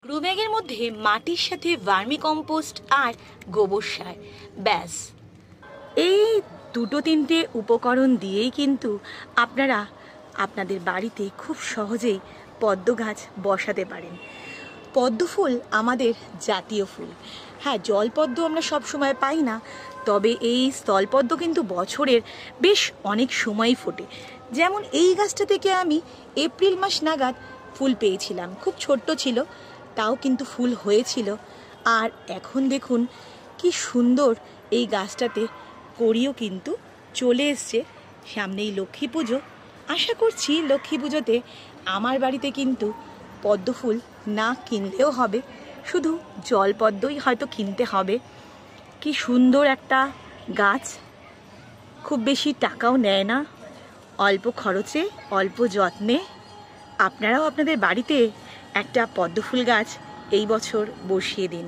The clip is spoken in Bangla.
গ্রো ব্যাগের মধ্যে মাটির সাথে ভার্মি কম্পোস্ট আর গোবর সার, ব্যাস এই দুটো তিনটে উপকরণ দিয়েই কিন্তু আপনারা আপনাদের বাড়িতে খুব সহজেই পদ্ম গাছ বসাতে পারেন। পদ্ম ফুল আমাদের জাতীয় ফুল। হ্যাঁ, জলপদ্ম আমরা সব সময় পাই না, তবে এই স্থলপদ্ম কিন্তু বছরের বেশ অনেক সময়ই ফোটে। যেমন এই গাছটা থেকে আমি এপ্রিল মাস নাগাদ ফুল পেয়েছিলাম, খুব ছোট্ট ছিল, তাও কিন্তু ফুল হয়েছিল। আর এখন দেখুন কি সুন্দর এই গাছটাতে কড়িও কিন্তু চলে এসছে। সামনেই লক্ষ্মী পুজো, আশা করছি লক্ষ্মী পুজোতে আমার বাড়িতে কিন্তু পদ্ম ফুল না কিনলেও হবে, শুধু জলপদ্মই হয়তো কিনতে হবে। কি সুন্দর একটা গাছ, খুব বেশি টাকাও নেয় না, অল্প খরচে অল্প যত্নে আপনারাও আপনাদের বাড়িতে একটা পদ্ম ফুল গাছ এই বছর বসিয়ে দিন।